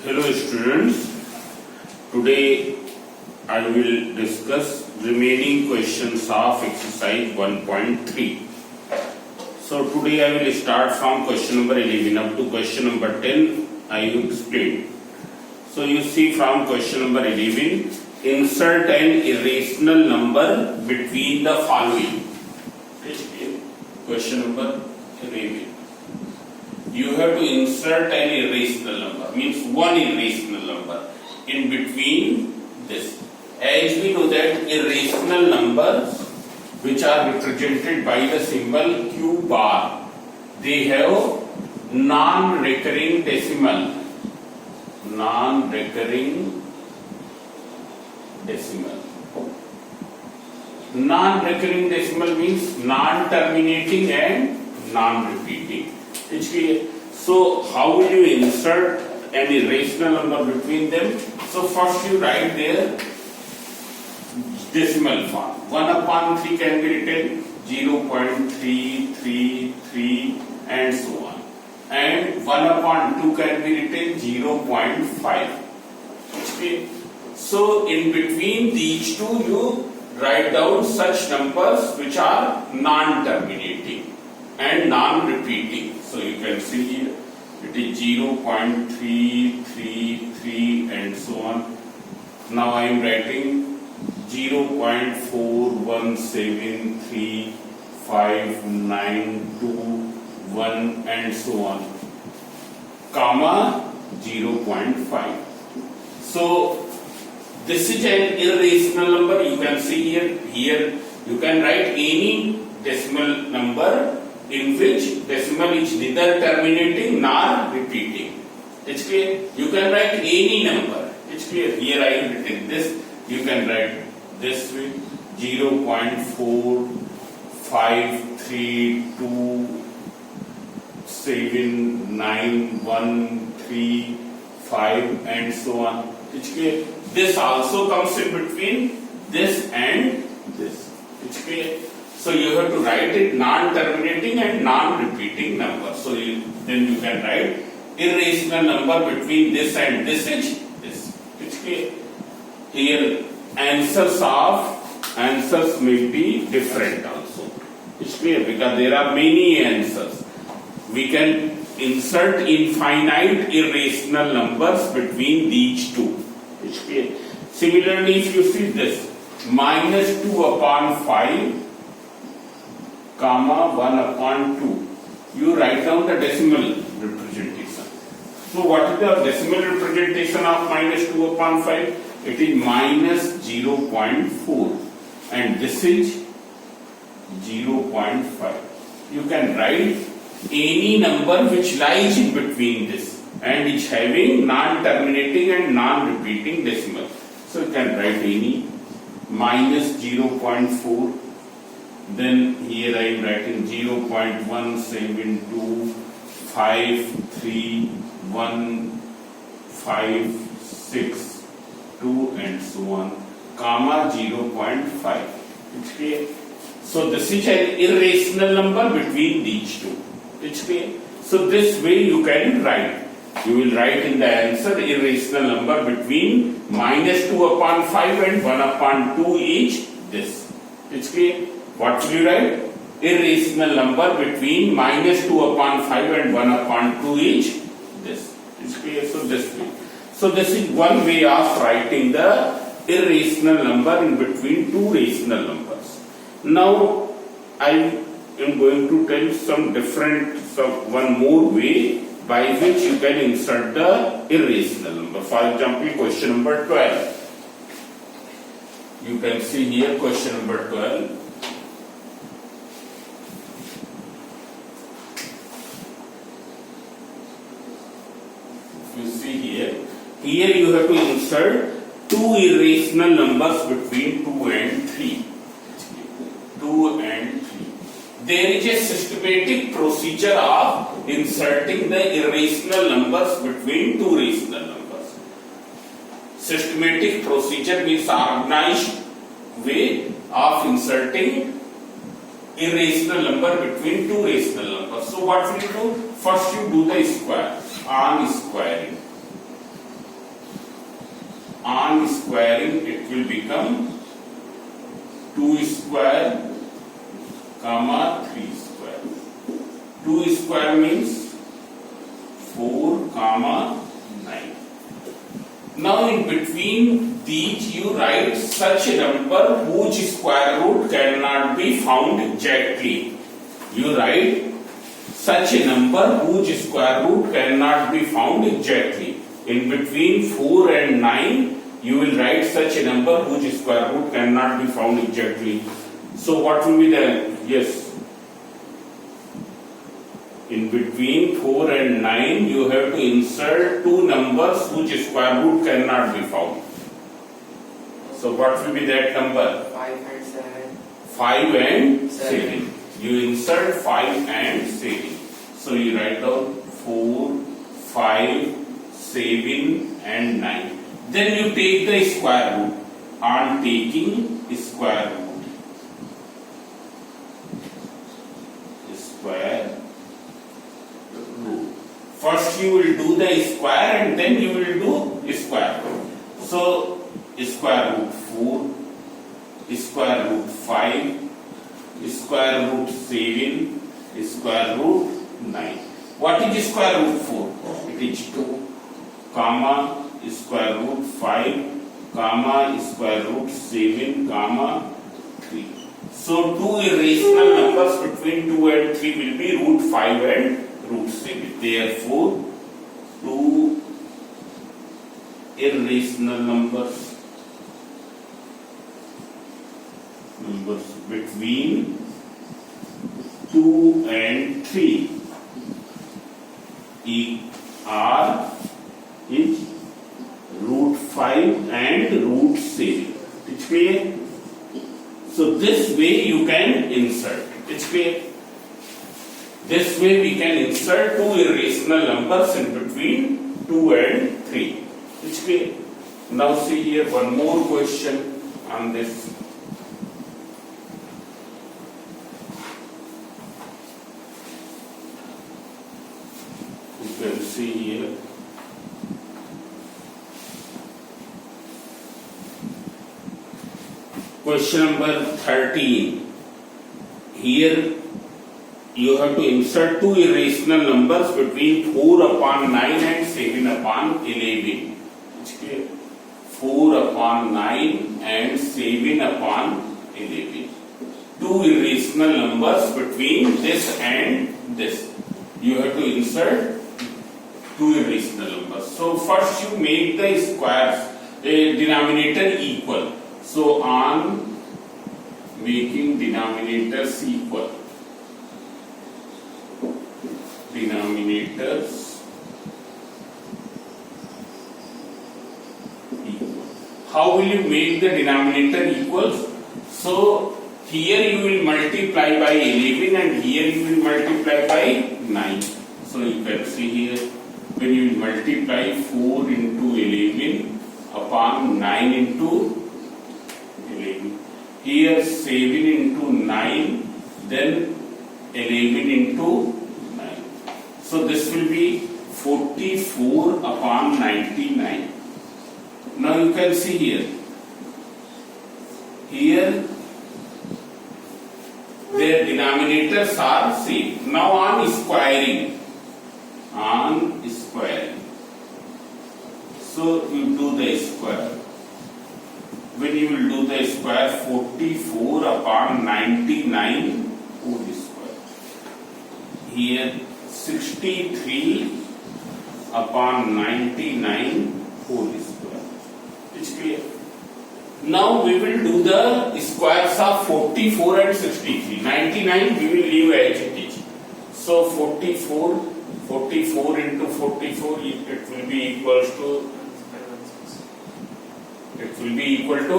Hello students, today I will discuss remaining questions of exercise 1.3. So today I will start from question number 11 up to question number 10 I will explain. So you see from question number 11, insert an irrational number between the following. Question number 11. You have to insert an irrational number, means one irrational number in between this. As we know that irrational numbers which are represented by the symbol Q bar, they have non-recurring decimal. Non-recurring decimal. Non-recurring decimal means non-terminating and non-repeating. It's clear. So how will you insert an irrational number between them? So first you write their decimal form. 1 upon 3 can be written 0.333 and so on. And 1 upon 2 can be written 0.5. It's clear. So in between these two you write down such numbers which are non-terminating and non-repeating. So you can see here it is 0.333 and so on. Now I am writing 0.41735921 and so on, comma 0.5. So this is an irrational number. You can see here. Here you can write any decimal number in which decimal is neither terminating nor repeating. It's clear. You can write any number. It's clear. Here I have written this. You can write this way: 0.45327913 and so on. It's clear. This also comes in between this and this. It's clear. So you have to write it non-terminating and non-repeating number. So then you can write irrational number between this and this is this. It's clear. Here answers may be different also. It's clear because there are many answers. We can insert infinite irrational numbers between these two. It's clear. Similarly, if you see this minus 2 upon 5 comma 1 upon 2, you write down the decimal representation. So what is the decimal representation of minus 2 upon 5? It is minus 0.4 and this is 0.5. You can write any number which lies in between this and is having non-terminating and non-repeating decimal. So you can write any minus 0.4. Then here I am writing 0.172531562 and so on, comma 0.5. It's clear. So this is an irrational number between these two. It's clear. So this way you can write. You will write in the answer irrational number between minus 2 upon 5 and 1 upon 2 each this. It's clear. What will you write? Irrational number between minus 2 upon 5 and 1 upon 2 each this. It's clear. So this way. So this is one way of writing the irrational number in between two rational numbers. Now I am going to tell one more way by which you can insert the irrational number. For example, question number 12. You can see here question number 12. You see here you have to insert two irrational numbers between 2 and 3. 2 and 3. There is a systematic procedure of inserting the irrational numbers between two rational numbers. Systematic procedure means organized way of inserting irrational number between two rational numbers. So what will you do? First you do the square, on squaring. on squaring it will become 2 square comma 3 square. 2 square means 4 comma 9. Now in between these you write such a number whose square root cannot be found exactly. You write such a number whose square root cannot be found exactly. In between 4 and 9 you will write such a number whose square root cannot be found exactly. So what will be the, yes, in between 4 and 9 you have to insert two numbers whose square root cannot be found. So what will be that number? 5 and 7. 5 and 7. You insert 5 and 7. So you write down 4, 5, 7 and 9. Then you take the square root. On taking square root. Square root. First you will do the square and then you will do square root. So square root 4, square root 5, square root 7, square root 9. What is square root 4? It is 2, comma, square root 5, comma, square root 7, comma, 3. So two irrational numbers between 2 and 3 will be root 5 and root 7. Therefore, two irrational numbers between 2 and 3 are is root 5 and root 7. It's clear? So this way you can insert. It's clear? This way we can insert two irrational numbers in between 2 and 3. It's clear? Now see here one more question on this. You can see here. Question number 13. Here you have to insert two irrational numbers between 4 upon 9 and 7 upon 11. It's clear? 4 upon 9 and 7 upon 11. Two irrational numbers between this and this. You have to insert two irrational numbers. So first you make the squares, the denominator equal. So on making denominators equal, how will you make the denominator equals? So here you will multiply by 11 and here you will multiply by 9. So you can see here when you multiply 4 into 11 upon 9 into 11. Here 7 into 9, then 11 into 9. So this will be 44 upon 99. Now you can see here. Here their denominators are same. Now on squaring. So you do the square. When you will do the square, 44 upon 99 whole square. Here 63 upon 99 whole square. It's clear? Now we will do the squares of 44 and 63. 99 we will leave as it is. So 44 into 44 it will be equals to, it will be equal to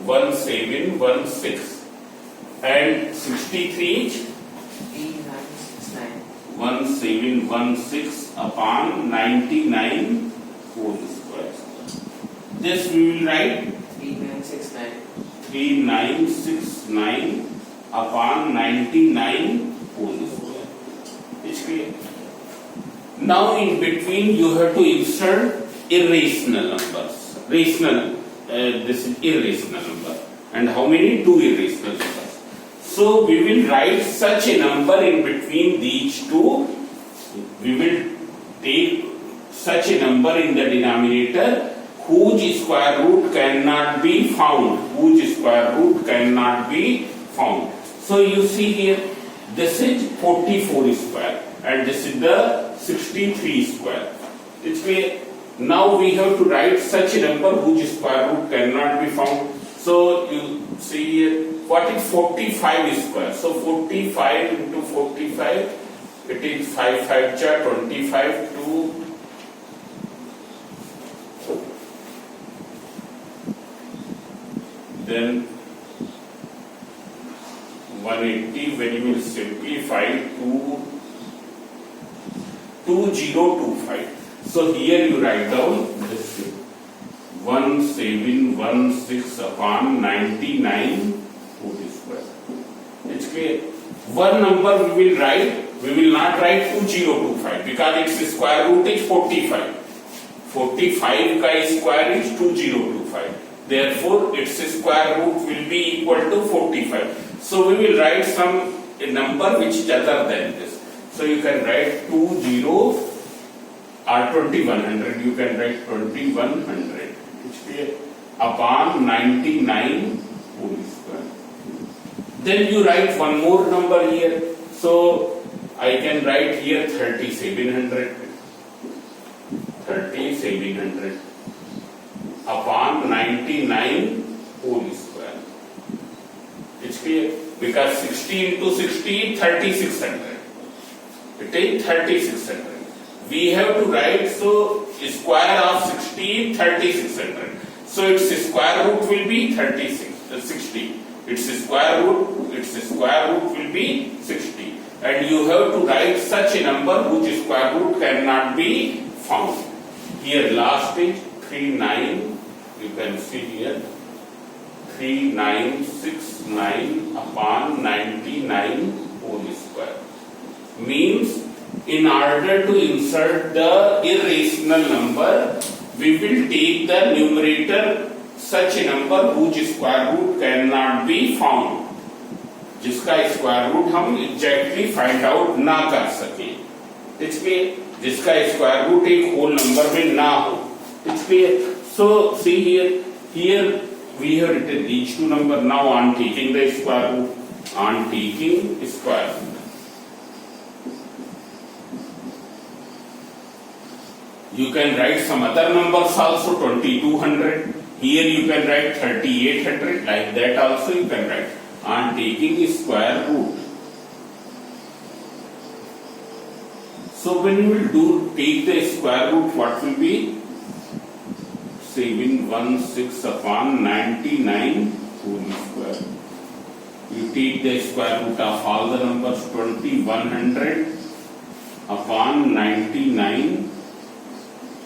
1716. 1716. And 63 is 3969. 1716 upon 99 whole square. This we will write 3969. 3969 upon 99 whole square. It's clear? Now in between you have to insert irrational numbers. Rational, this is irrational number. And how many? Two irrational numbers. So we will write such a number in between these two. We will take such a number in the denominator whose square root cannot be found. Whose square root cannot be found. So you see here, this is 44 square and this is the 63 square. It's clear. Now we have to write such a number whose square root cannot be found. So you see here, what is 45 square? So 45 into 45, it is 5 5 cha 25 to then 180 when you will simplify to 2025. So here you write down this 1716 upon 99 whole square. It's clear. One number we will write, we will not write 2025 because its square root is 45. 45 ka square is 2025. Therefore, its square root will be equal to 45. So we will write some a number which is other than this. So you can write 20 or 2100. You can write 2100. It's clear. Upon 99 whole square. Then you write one more number here. So I can write here 3700. 3700 upon 99 whole square. It's clear because 60 into 60 3600. It is 3600. We have to write so square of 60 3600. So its square root will be 60. Its square root will be 60. And you have to write such a number whose square root cannot be found. Here last is 39. You can see here 3969 upon 99 whole square. Means in order to insert the irrational number, we will take the numerator such a number whose square root cannot be found. जिसका square root हम exactly find out ना कर सके, इसलिए जिसका square root एक whole number में ना हो. इसलिए so see here we have written these two number. Now on taking the square root, on taking square root, you can write some other numbers also. 2200. Here you can write 3800. Like that also you can write. On taking square root. So when you will take the square root, what will be? 716 upon 99 whole square. You take the square root of all the numbers. 2100 upon 99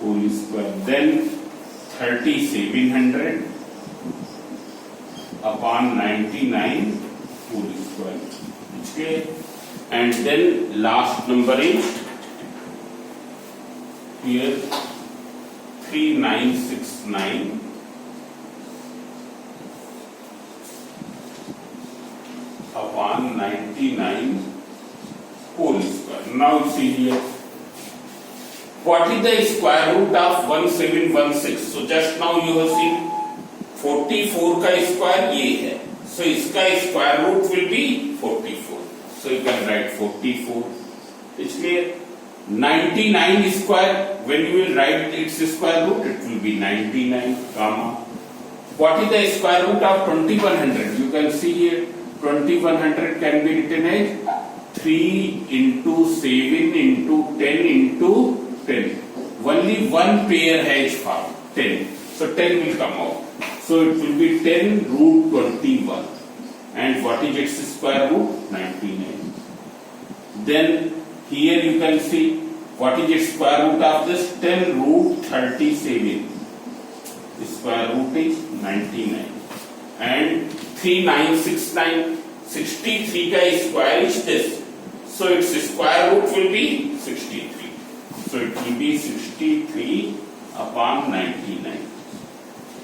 whole square. Then 3700 upon 99 whole square. Okay. And then last number is here 3969 upon 99 whole square. Now see here, what is the square root of 1716? So just now you have seen 44 का square ये है, so इसका square root will be 44. So you can write 44. It's clear. 99 square, when you will write its square root, it will be 99, comma. What is the square root of 2100? You can see here 2100 can be written as 3 into 7 into 10 into 10. Only one pair has found 10, so 10 will come out. So it will be 10 root 21. And what is its square root? 99. Then here you can see what is its square root of this? 10 root 37. The square root is 99. And 3969, 63 ka square is this. So its square root will be 63. So it will be 63 upon 99.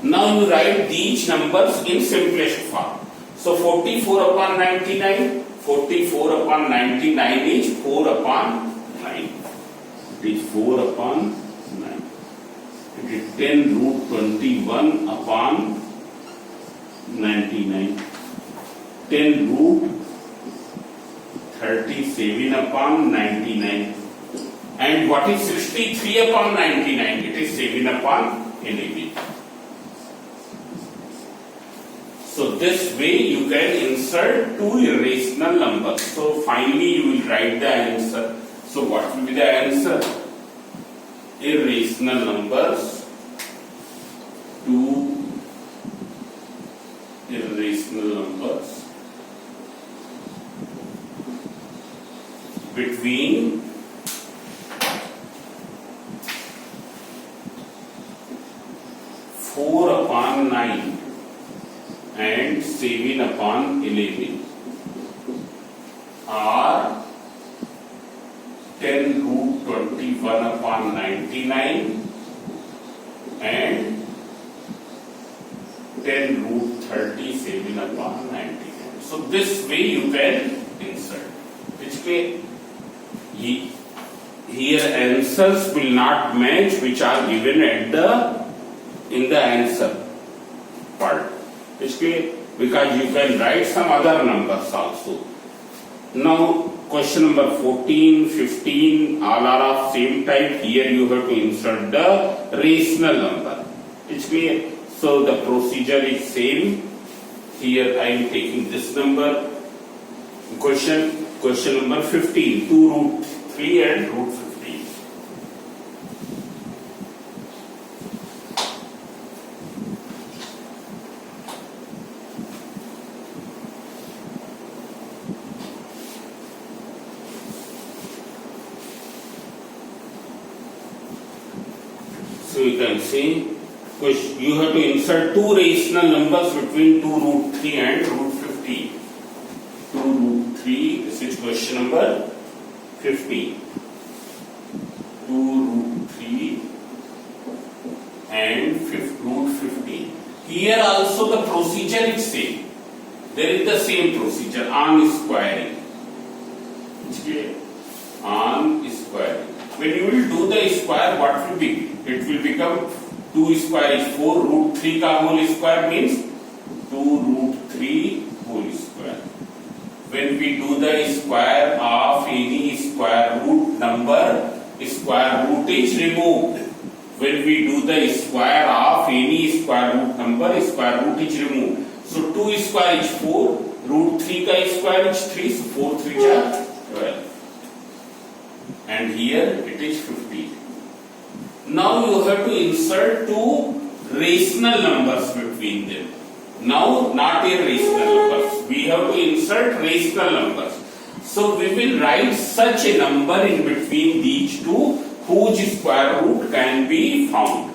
Now you write these numbers in simplest form. So 44 upon 99, 44 upon 99 is 4 upon 9. It is 4 upon 9. It is 10 root 21 upon 99. 10 root 37 upon 99. And what is 63 upon 99? It is 7 upon 11. So this way you can insert two irrational numbers. So finally you will write the answer. So what will be the answer? Irrational numbers. Two irrational numbers between 4 upon 9 and 7 upon 11 are 10 root 21 upon 99 and 10 root 37 upon 99. So this way you can insert. Which way? Here answers will not match which are given at in the answer part. Because you can write some other numbers also. Now question number 14, 15 all are of same type. Here you have to insert the rational number. So the procedure is same. Here I am taking this number. Question number 15, 2 root 3 and root 15. So you can see you have to insert two rational numbers between 2 root 3 and root 15. 2 root 3, this is question number 15. 2 root 3 and root 15. Here also the procedure is same. There is the same procedure on squaring. On squaring. When you will do the square, what will be? It will become 2 square is 4, root 3 ka whole square means 2 root 3 whole square. When we do the square of any square root number, square root is removed. When we do the square of any square root number, square root is removed. So 2 square is 4, root 3 ka square is 3, so 4 3 are 12. And here it is 15. Now you have to insert two rational numbers between them. Now not irrational numbers. We have to insert rational numbers. So we will write such a number in between these two whose square root can be found.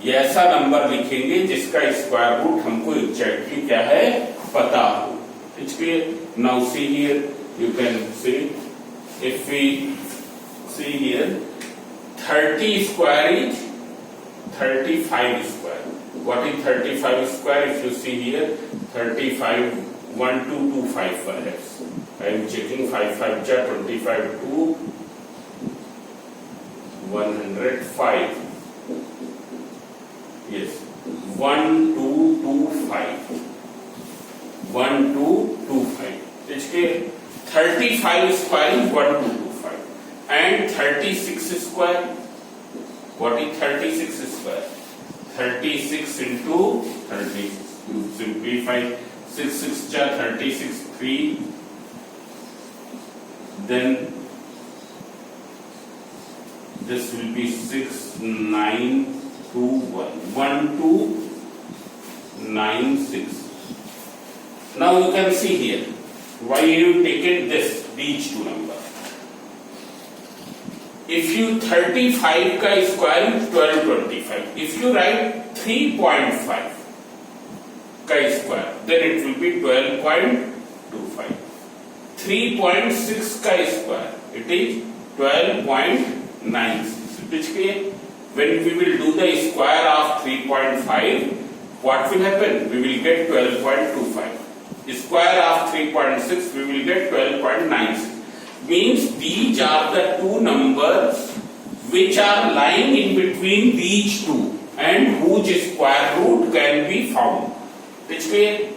ये ऐसा number लिखेंगे जिसका square root हमको exactly क्या है पता हो. Now see here, you can see if we see here 30 square is 35 square. What is 35 square? If you see here 35 1225 perhaps. I am checking 5 5 ja 25 to 105. Yes, 1225. 1225. इसके 35 square is 1225 and 36 square. What is 36 square? 36 into 36. You simplify 6 6 ja 36 3. Then this will be 6 9 2 1 1 2 9 6. Now you can see here why you taken these two numbers. If you 35 ka square is 1225. If you write 3.5 ka square, then it will be 12.25. 3.6 ka square, it is 12.96. when we will do the square of 3.5, what will happen? We will get 12.25. Square of 3.6, we will get 12.96. Means these are the two numbers which are lying in between these two and whose square root can be found. It's clear?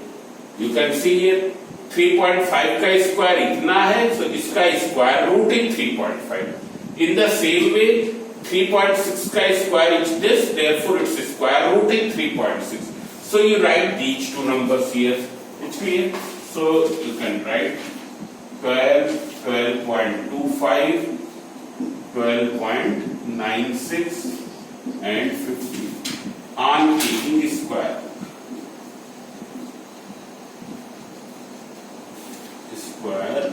You can see here 3.5 का square इतना है, so इसका square root is 3.5. In the same way, 3.6 का square is this, therefore its square root is 3.6. So you write these two numbers here. It's clear? So you can write 12, 12.25, 12.96 and 15 on taking square. Square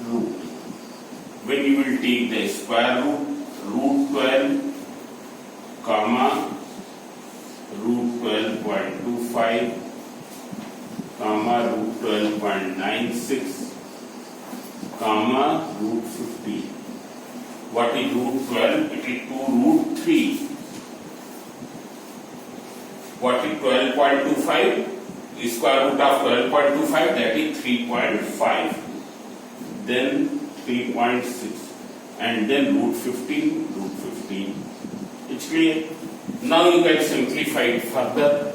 root. When you will take the square root, root 12, comma, root 12.25, comma, root 12.96, comma, root 15. What is root 12? It is 2 root 3. What is 12.25? Square root of 12.25, that is 3.5. Then 3.6. And then root 15, root 15. It's clear? Now you can simplify it further.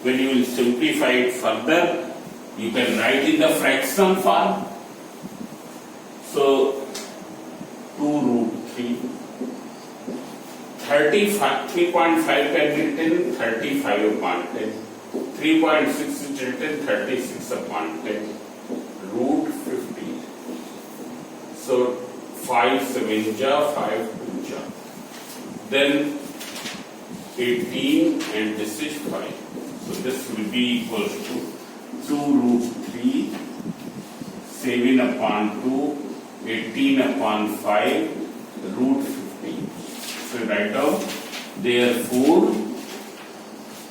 When you will simplify it further, you can write in the fraction form. So 2 root 3. 3.5 can be written 35 upon 10. 3.6 is written 36 upon 10. Root 15. So 5 7 ja, 5 2 ja. Then 18 and this is 5. So this will be equals to 2 root 3, 7 upon 2, 18 upon 5, root 15. So write down, therefore,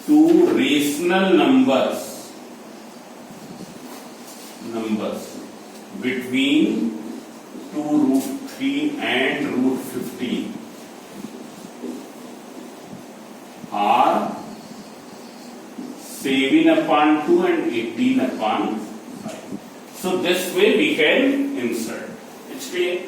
two rational numbers between 2 root 3 and root 15 are 7 upon 2 and 18 upon 5. So this way we can insert. It's clear?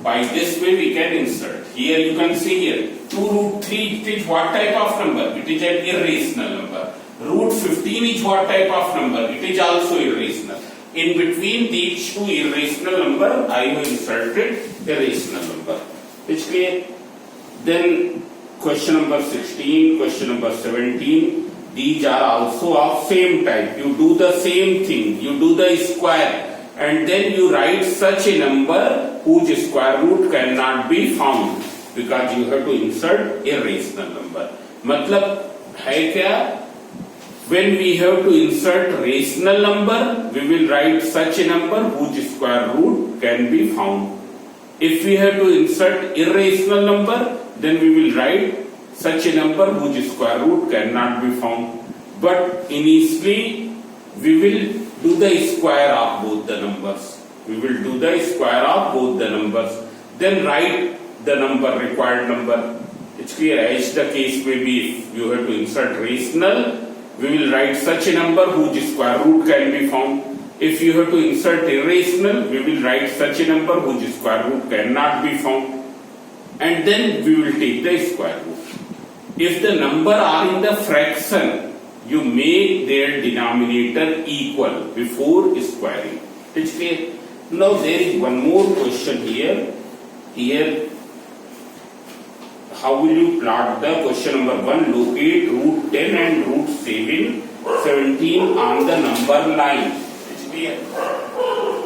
By this way we can insert. Here you can see here 2 root 3, it is what type of number? It is an irrational number. Root 15 is what type of number? It is also irrational. In between these two irrational number, I have inserted a rational number. It's clear? Then question number 16, question number 17, these are also of same type. You do the same thing. You do the square and then you write such a number whose square root cannot be found because you have to insert a rational number. मतलब है क्या? When we have to insert rational number, we will write such a number whose square root can be found. If we have to insert irrational number, then we will write such a number whose square root cannot be found. But initially, we will do the square of both the numbers. We will do the square of both the numbers. Then write the number, required number. It's clear, as the case may be, if you have to insert rational, we will write such a number whose square root can be found. If you have to insert irrational, we will write such a number whose square root cannot be found. And then we will take the square root. If the number are in the fraction, you make their denominator equal before squaring. It's clear? Now there is one more question here. Here, how will you plot the question number 1? Locate root 10 and root 17 on the number line. It's clear?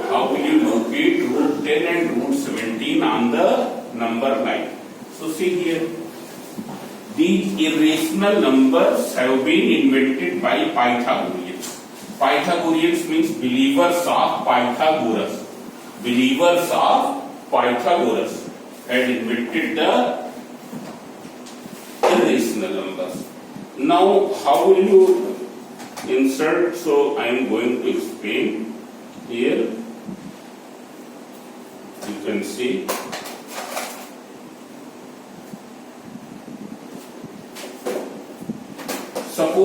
How will you locate root 10 and root 17 on the number line? So see here, these irrational numbers have been invented by Pythagoreans. Pythagoreans means believers of Pythagoras. Believers of Pythagoras had invented the irrational numbers. Now, how will you insert? So, I am going to explain here. You can see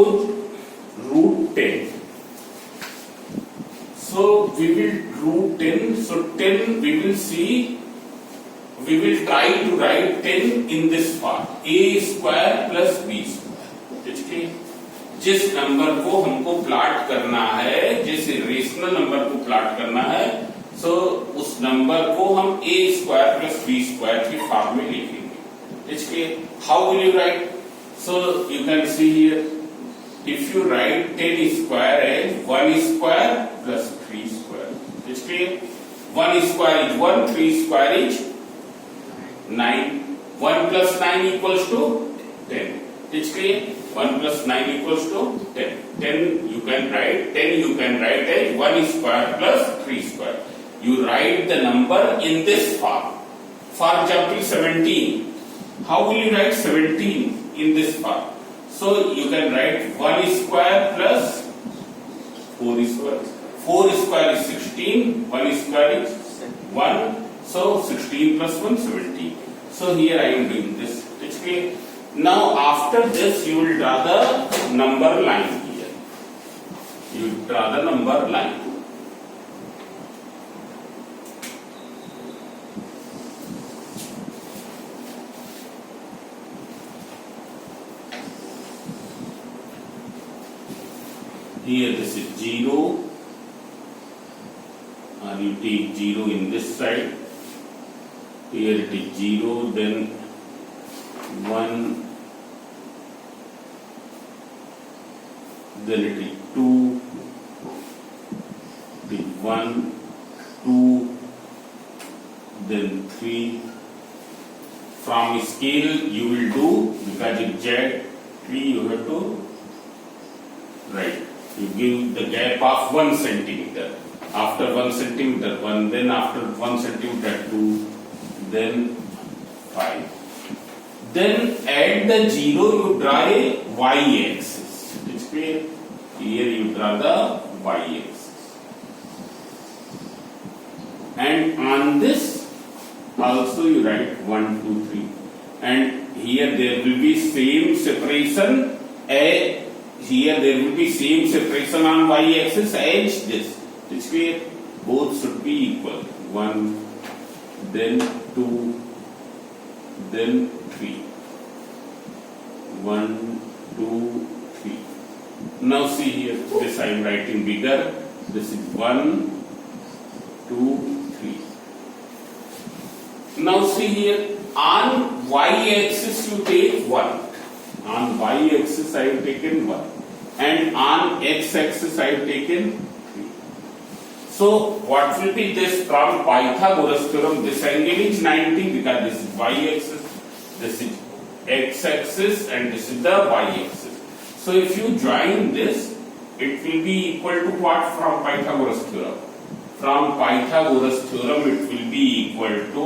suppose root 10. So we will root 10. So 10 we will see, we will try to write 10 in this form, a square plus b square. ठीक है, जिस number को हमको plot करना है, जिस irrational number को plot करना है, सो उस नंबर को हम a square plus b square के फॉर्म में लिखेंगे. ठीक है, how will you right? So you can see here, if you write 10 square as 1 square plus 3 square. It's clear? 1 square is 1, 3 square is 9. 1 plus 9 equals to 10. It's clear? 1 plus 9 equals to 10. 10 you can write as 1 square plus 3 square. You write the number in this form. For example, 17. How will you write 17 in this form? So you can write 1 square plus 4 square. 4 square is 16, 1 square is 1. So 16 plus 1, 17. So here I am doing this. Okay. Now after this you will draw the number line here. You draw the number line. Here this is 0, and you take 0 in this side. Here it is 0, then 1, then it is 2, it is 1, 2, then 3. From scale you will do, because exact 3 you have to write. You give the gap of 1 centimeter. After 1 centimeter 1, then after 1 centimeter 2, then 5. Then at the 0 you draw a y-axis. It's clear? Here you draw the y-axis. And on this also you write 1, 2, 3. And here there will be same separation as here there will be same separation on y-axis as this. It's clear? Both should be equal. 1, then 2, then 3. 1, 2, 3. Now see here, this I am writing bigger. This is 1, 2, 3. Now see here, on y-axis you take 1. On y-axis I have taken 1. And on x-axis I have taken 3. So what will be this from Pythagoras theorem? This angle is 90 because this is y-axis, this is x-axis, and this is the y-axis. So if you join this, it will be equal to what from Pythagoras theorem? From Pythagoras theorem it will be equal to,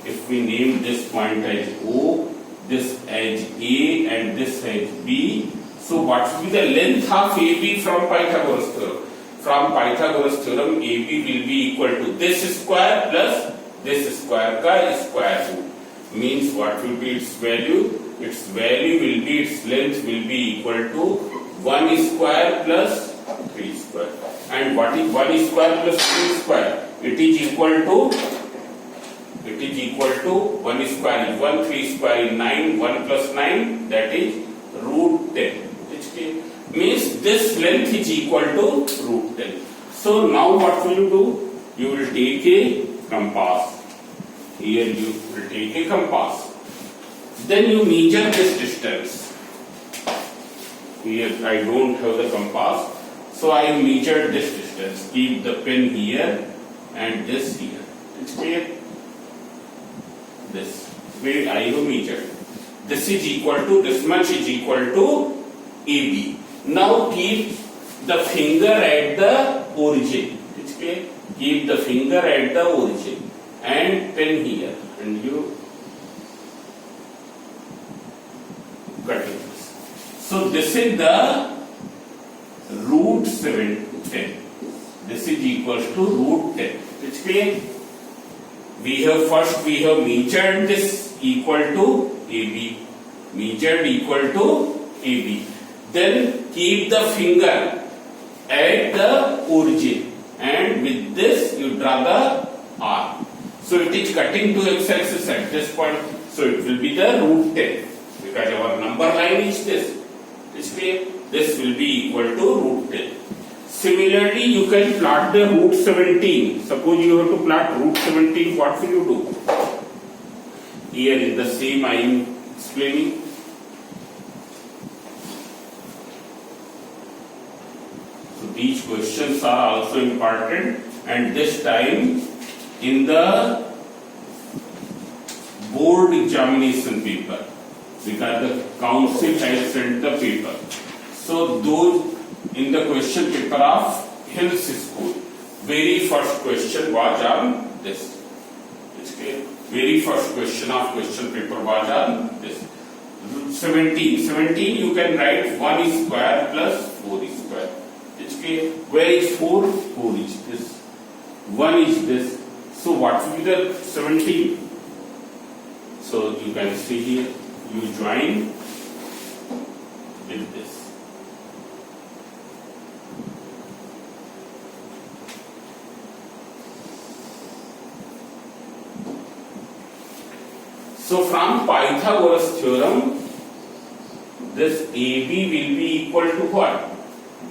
if we name this point as O, this as A, and this as B. So what will be the length of AB from Pythagoras theorem? From Pythagoras theorem, AB will be equal to this square plus this square ka square root. Means what will be its value? Its value will be, its length will be equal to 1 square plus 3 square. And what is 1 square plus 3 square? It is equal to 1 square is 1, 3 square is 9, 1 plus 9, that is root 10. Means this length is equal to root 10. So now what will you do? You will take a compass. Here you will take a compass. Then you measure this distance. Here I don't have the compass, so I measured this distance. Keep the pen here and this here. It's clear? This way I have measured. This is equal to, this much is equal to AB. Now keep the finger at the origin. It's clear? Keep the finger at the origin and pen here, and you cut it. So this is the root 10. This is equals to root 10. It's clear? We have measured this equal to AB. Measured equal to AB. then keep the finger at the origin, and with this you draw the arc. So it is cutting to x-axis at this point, so it will be the root 10, because our number line is this. Is clear? This will be equal to root 10. Similarly, you can plot the root 17. Suppose you have to plot root 17, what will you do? Here in the same I am explaining. So these questions are also important, and this time in the board examination paper, because the council has sent the paper. So those in the question paper of Hills School, very first question was on this. It's clear? Very first question of question paper was on this. 17 you can write 1 square plus 4 square. It's clear? Where is 4? 4 is this. 1 is this. So what will be the 17? So you can see here, you join with this. So from Pythagoras theorem, this AB will be equal to what?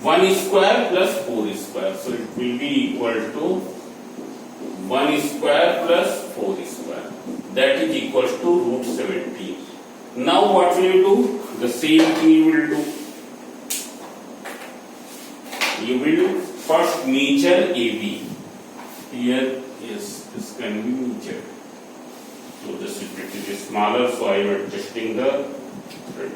1 square plus 4 square. So it will be equal to 1 square plus 4 square. That is equal to root 17. Now what will you do? The same thing you will do. You will first measure AB. Here, yes, this can be measured. So this is pretty smaller, so I am adjusting the thread.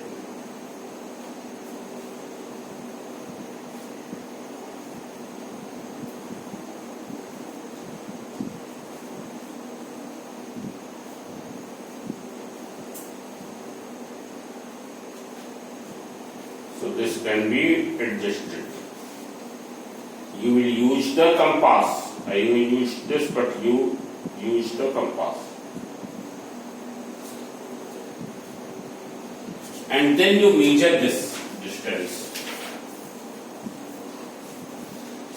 So this can be adjusted. You will use the compass. I will use this, but you use the compass. And then you measure this distance.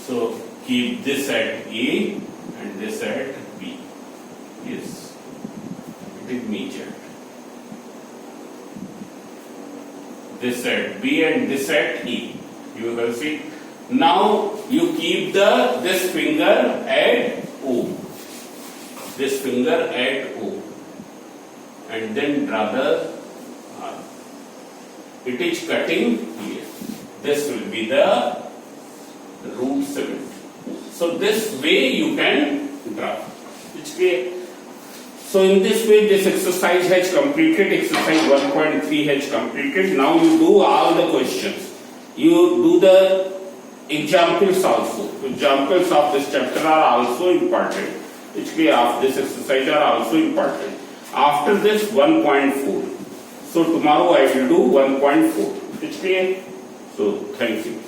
So keep this at A and this at B. Yes, it is measured. This at B and this at E. You will see. Now you keep this finger at O. This finger at O, and then draw the arc. It is cutting here. This will be the root 7. So this way you can draw. It's clear. So in this way this exercise has completed. Exercise 1.3 has completed. Now you do all the questions. You do the examples also. Examples of this chapter are also important. It's clear. Of this exercise are also important. After this 1.4. So tomorrow I will do 1.4. It's clear? So thank you.